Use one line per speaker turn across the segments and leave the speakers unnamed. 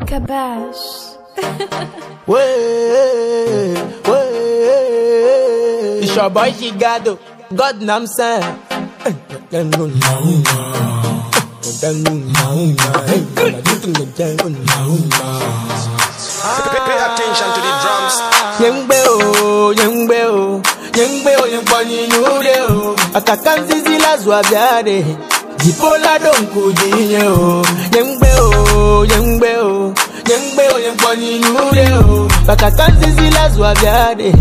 Cabache.
Way, it's your boy Gigado, God Namsan.
Pay attention to the drums.
Young Beo, young Beo, young Beo, young Bonnie, you do. Akakanzi la Zwabiade. Dipola don't go dinyo. Young Beo, young Beo, young Beo, young Bonnie, you do. Akakanzi la Zwabiade.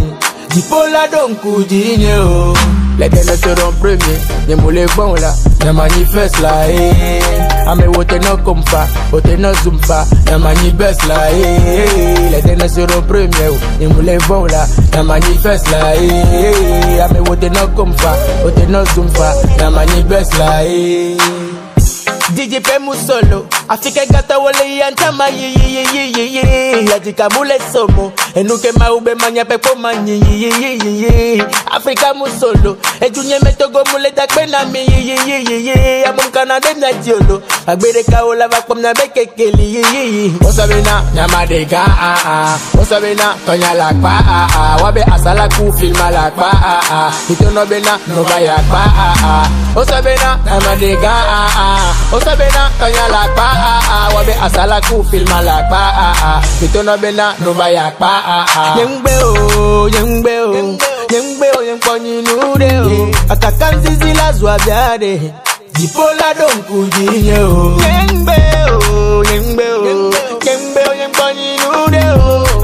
Dipola don't go dinyo. Les derniers seront premiers, les moulins bons là, les manifestes là, Ame wote no kompa, wote no zumpa, les manifestes là, Les derniers seront premiers, les moulins bons là, les manifestes là, Ame wote no kompa, wote no zumpa, les manifestes là, DJ Pemu solo, Afrika gata wole yantama Yajika mule somo, enuke maube manya pepo manyi Afrika musolo, ejunye metogo mule dakbena mi Amum kanade na jiolo, agbere kaola vakom na bekekeli Osabena, nyamadega Osabena, tonya lakpa Wabe asala ku filma lakpa Itono bena, nobaya lakpa Osabena, nyamadega Osabena, tonya lakpa Wabe asala ku filma lakpa Itono bena, nobaya lakpa Young Beo, young Beo, young Beo, young Bonnie Nude Akakanzi zila Zwabiade Dipola don't kujinyo Young Beo, young Beo, young Beo, young Bonnie Nude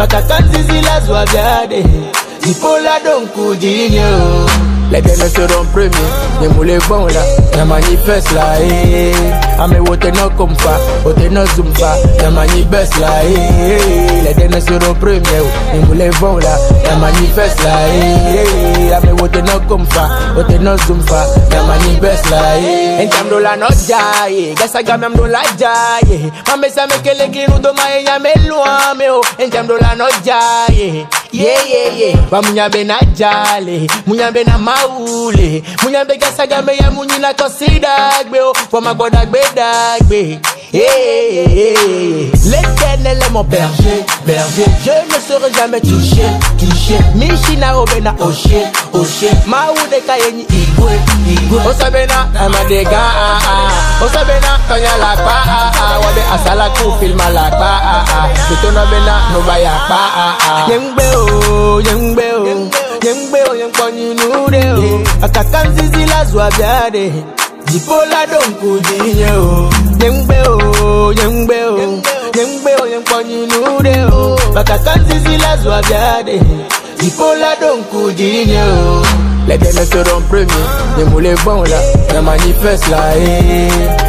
Akakanzi zila Zwabiade Dipola don't kujinyo Les derniers seront premiers, les moulins bons là, les manifestes là, Ame wote no kompa, wote no zumpa, les manifestes là, Les derniers seront premiers, les moulins bons là, les manifestes là, Ame wote no kompa, wote no zumpa, les manifestes là, Entamdo la no jaye, gasa gamam do la jaye, Mame sa mekele kinu do maye nyame luame o, Entamdo la no jaye. Bamunyambe na jale, munyambe na maule, munyambe gasagame ya munyina kosidagbe o, foma godagbe dagbe. L'éternel est mon berger, berger, je ne serai jamais touché, touché. Mishina obena oshe, oshe, maude kayeni igwe, igwe. Osabena amadega, osabena tonya lakpa, wabe asala ku filma lakpa, Itono bena nobaya lakpa. Young Beo, young Beo, young Beo, young Bonnie Nude Akakanzi zila Zwabiade Dipola don't kujinyo Young Beo, young Beo, young Beo, young Bonnie Nude Akakanzi zila Zwabiade Dipola don't kujinyo Les derniers seront premiers, les moulins bons là, les manifestes là,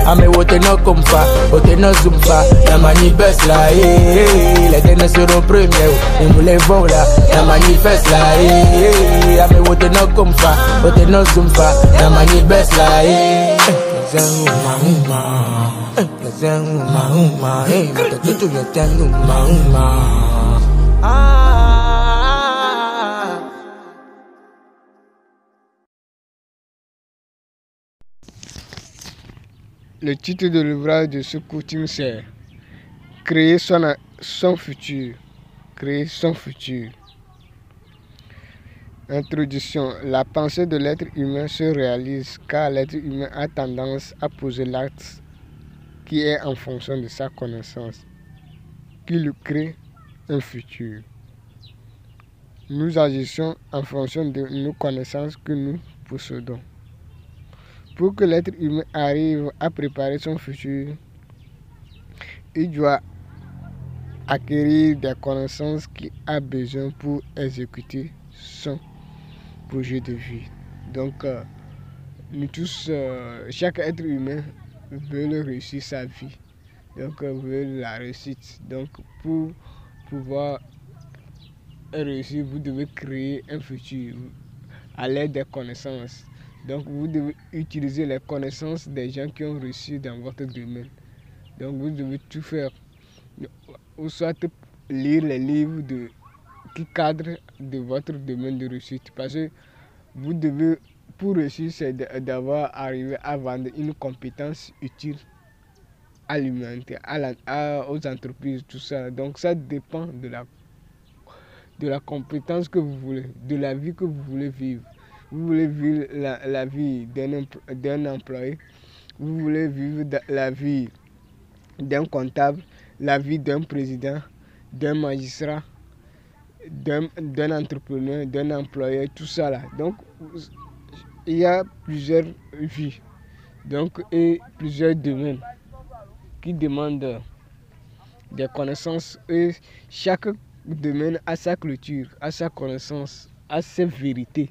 Ame wote no kompa, wote no zumpa, les manifestes là, Les derniers seront premiers, les moulins bons là, les manifestes là, Ame wote no kompa, wote no zumpa, les manifestes là,
Le titre de l'ouvrage de ce coaching c'est Créer son futur. Créer son futur. Introduction. La pensée de l'être humain se réalise car l'être humain a tendance à poser l'acte qui est en fonction de sa connaissance, qui lui crée un futur. Nous agissons en fonction de nos connaissances que nous possédons. Pour que l'être humain arrive à préparer son futur, il doit acquérir des connaissances qu'il a besoin pour exécuter son projet de vie. Donc, nous tous, chaque être humain veut réussir sa vie. Donc, veut la réussite. Donc, pour pouvoir réussir, vous devez créer un futur à l'aide des connaissances. Donc, vous devez utiliser les connaissances des gens qui ont réussi dans votre domaine. Donc, vous devez tout faire. Ou soit lire les livres qui cadrent de votre domaine de réussite. Parce que vous devez, pour réussir, c'est d'avoir arrivé à vendre une compétence utile à l'humanité, aux entreprises, tout ça. Donc ça dépend de la compétence que vous voulez, de la vie que vous voulez vivre. Vous voulez vivre la vie d'un employé, vous voulez vivre la vie d'un comptable, la vie d'un président, d'un magistrat, d'un entrepreneur, d'un employé, tout ça là. Donc, il y a plusieurs vies, donc, et plusieurs domaines qui demandent des connaissances. Et chaque domaine a sa culture, a sa connaissance, a ses vérités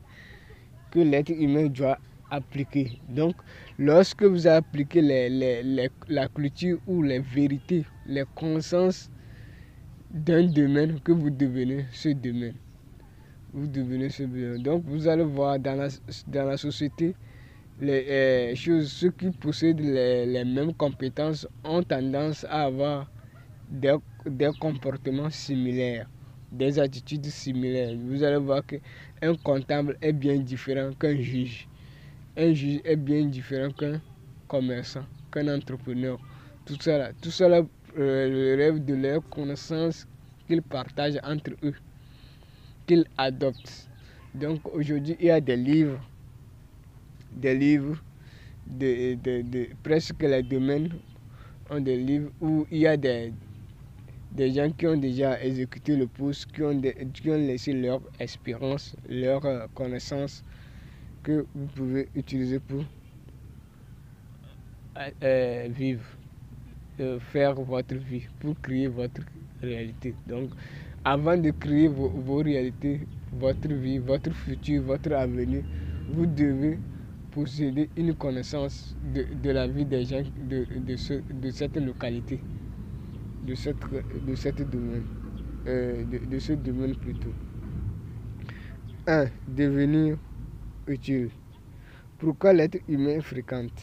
que l'être humain doit appliquer. Donc, lorsque vous appliquez la culture ou les vérités, les connaissances d'un domaine, que vous devenez ce domaine. Vous devenez ce domaine. Donc, vous allez voir dans la société, les choses, ceux qui possèdent les mêmes compétences ont tendance à avoir des comportements similaires, des attitudes similaires. Vous allez voir qu'un comptable est bien différent qu'un juge. Un juge est bien différent qu'un commerçant, qu'un entrepreneur. Tout ça là relève de leurs connaissances qu'ils partagent entre eux, qu'ils adoptent. Donc aujourd'hui, il y a des livres de presque les domaines ont des livres où il y a des gens qui ont déjà exécuté le poste, qui ont laissé leur expérience, leur connaissance que vous pouvez utiliser pour vivre, faire votre vie, pour créer votre réalité. Donc, avant de créer vos réalités, votre vie, votre futur, votre avenir, vous devez posséder une connaissance de la vie des gens de cette localité, de ce domaine, de ce domaine plutôt. 1. Devenir utile. Pourquoi l'être humain fréquente?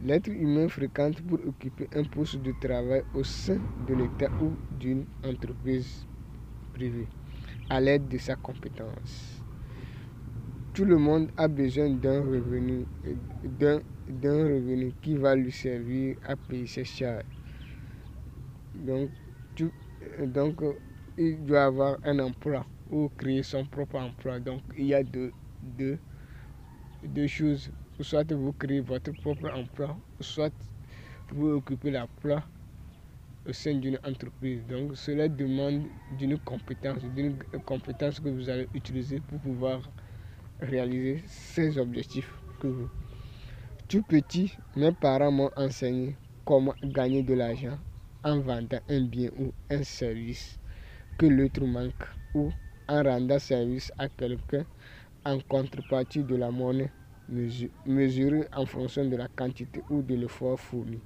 L'être humain fréquente pour occuper un poste de travail au sein de l'État ou d'une entreprise privée, à l'aide de sa compétence. Tout le monde a besoin d'un revenu qui va lui servir à payer ses charges. Donc, il doit avoir un emploi ou créer son propre emploi. Donc, il y a deux choses. Soit vous créez votre propre emploi, soit vous occupez l'emploi au sein d'une entreprise. Donc, cela demande d'une compétence que vous allez utiliser pour pouvoir réaliser ces objectifs que vous. Tout petit, mes parents m'ont enseigné comment gagner de l'argent en vendant un bien ou un service que l'autre manque, ou en rendant service à quelqu'un en contrepartie de la monnaie mesurée en fonction de la quantité ou de l'effort fourni.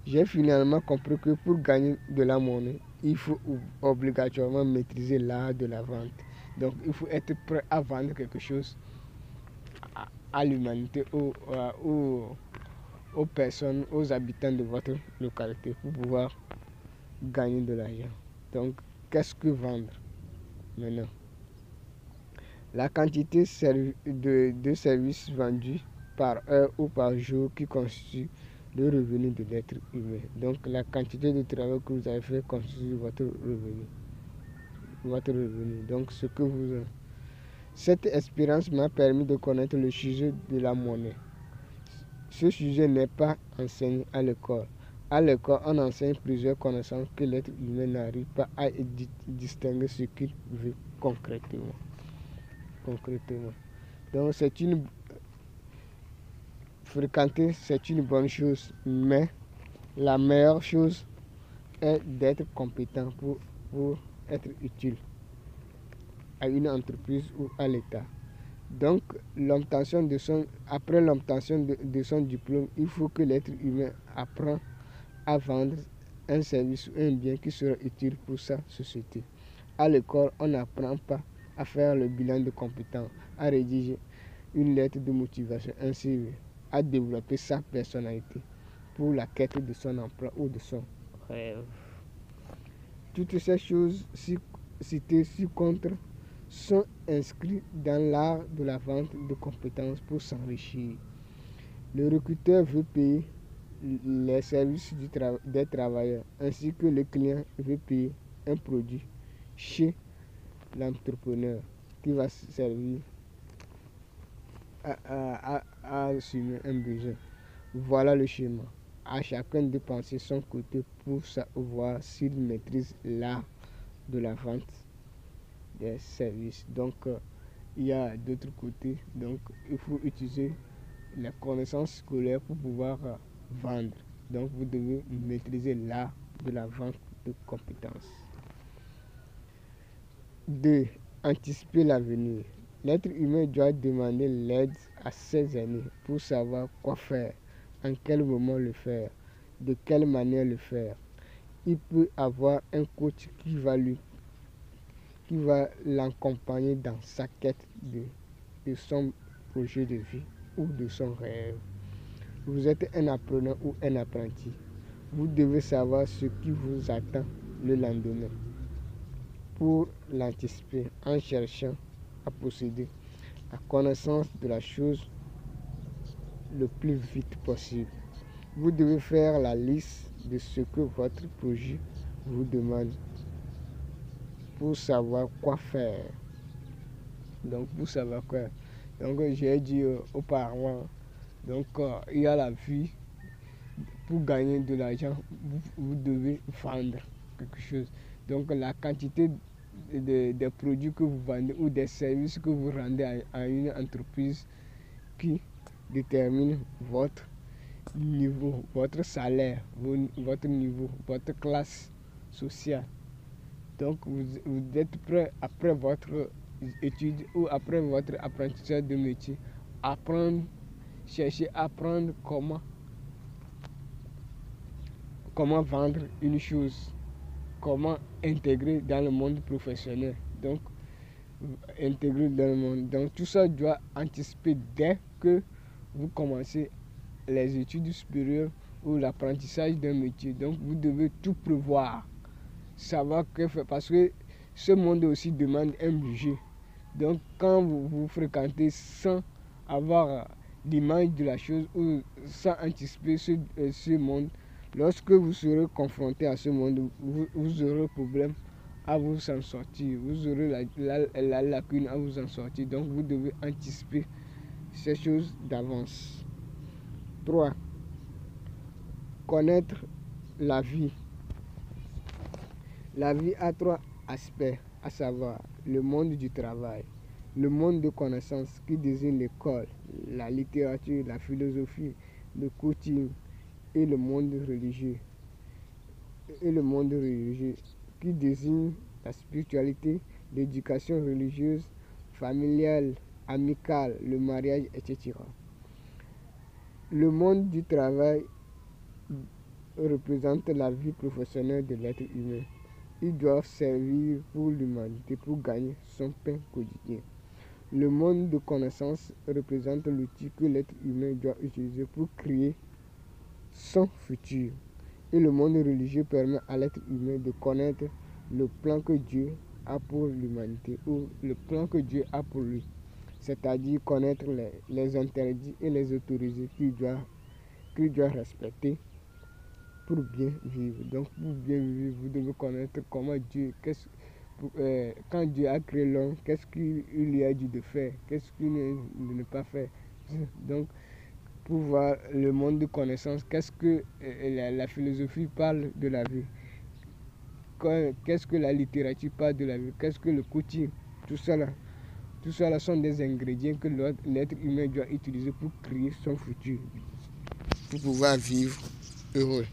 J'ai finalement compris que pour gagner de la monnaie, il faut obligatoirement maîtriser l'art de la vente. Donc il faut être prêt à vendre quelque chose à l'humanité, aux personnes, aux habitants de votre localité pour pouvoir gagner de l'argent. Donc, qu'est-ce que vendre maintenant? La quantité de services vendus par heure ou par jour qui constitue le revenu de l'être humain. Donc, la quantité de travail que vous avez fait constitue votre revenu. Donc, ce que vous avez. Cette expérience m'a permis de connaître le sujet de la monnaie. Ce sujet n'est pas enseigné à l'école. À l'école, on enseigne plusieurs connaissances que l'être humain n'arrive pas à distinguer ce qu'il veut concrètement. Donc, fréquenter, c'est une bonne chose, mais la meilleure chose est d'être compétent pour être utile à une entreprise ou à l'État. Donc, après l'obtention de son diplôme, il faut que l'être humain apprenne à vendre un service ou un bien qui sera utile pour sa société. À l'école, on n'apprend pas à faire le bilan de compétences, à rédiger une lettre de motivation, un CV, à développer sa personnalité pour la quête de son emploi ou de son rêve. Toutes ces choses citées ci-contre sont inscrits dans l'art de la vente de compétences pour s'enrichir. Le recruteur veut payer les services des travailleurs, ainsi que le client veut payer un produit chez l'entrepreneur qui va servir à assumer un besoin. Voilà le schéma. À chacun de penser son côté pour savoir s'il maîtrise l'art de la vente des services. Donc, il y a d'autres côtés. Donc, il faut utiliser les connaissances scolaires pour pouvoir vendre. Donc, vous devez maîtriser l'art de la vente de compétences. 2. Anticiper l'avenir. L'être humain doit demander l'aide à ses aînés pour savoir quoi faire, en quel moment le faire, de quelle manière le faire. Il peut avoir un coach qui va l'accompagner dans sa quête de son projet de vie ou de son rêve. Vous êtes un apprenant ou un apprenti. Vous devez savoir ce qui vous attend le lendemain pour l'anticiper en cherchant à posséder la connaissance de la chose le plus vite possible. Vous devez faire la liste de ce que votre projet vous demande pour savoir quoi faire. Donc, pour savoir quoi. Donc, j'ai dit auparavant, donc il y a la vie. Pour gagner de l'argent, vous devez vendre quelque chose. Donc, la quantité des produits que vous vendez ou des services que vous rendez à une entreprise qui détermine votre niveau, votre salaire, votre niveau, votre classe sociale. Donc, vous êtes prêt après votre étude ou après votre apprentissage de métier, chercher à apprendre comment vendre une chose, comment intégrer dans le monde professionnel. Donc, intégrer dans le monde. Donc, tout ça doit anticiper dès que vous commencez les études supérieures ou l'apprentissage d'un métier. Donc, vous devez tout prévoir, savoir que faire, parce que ce monde aussi demande un budget. Donc, quand vous fréquentez sans avoir l'image de la chose ou sans anticiper ce monde, lorsque vous serez confronté à ce monde, vous aurez problème à vous en sortir. Vous aurez la lacune à vous en sortir. Donc, vous devez anticiper ces choses d'avance. 3. Connaître la vie. La vie a 3 aspects, à savoir le monde du travail, le monde de connaissances qui désigne l'école, la littérature, la philosophie, le coaching, et le monde religieux. Qui désigne la spiritualité, l'éducation religieuse, familiale, amicale, le mariage, etc. Le monde du travail représente la vie professionnelle de l'être humain. Ils doivent servir pour l'humanité pour gagner son pain quotidien. Le monde de connaissances représente l'outil que l'être humain doit utiliser pour créer son futur. Et le monde religieux permet à l'être humain de connaître le plan que Dieu a pour l'humanité ou le plan que Dieu a pour lui. C'est-à-dire connaître les interdits et les autorisés qu'il doit respecter pour bien vivre. Donc pour bien vivre, vous devez connaître comment Dieu, quand Dieu a créé l'homme, qu'est-ce qu'il lui a dit de faire, qu'est-ce qu'il de ne pas faire. Donc pour voir le monde de connaissances, qu'est-ce que la philosophie parle de la vie, qu'est-ce que la littérature parle de la vie, qu'est-ce que le coaching, tout ça sont des ingrédients que l'être humain doit utiliser pour créer son futur, pour pouvoir vivre heureux.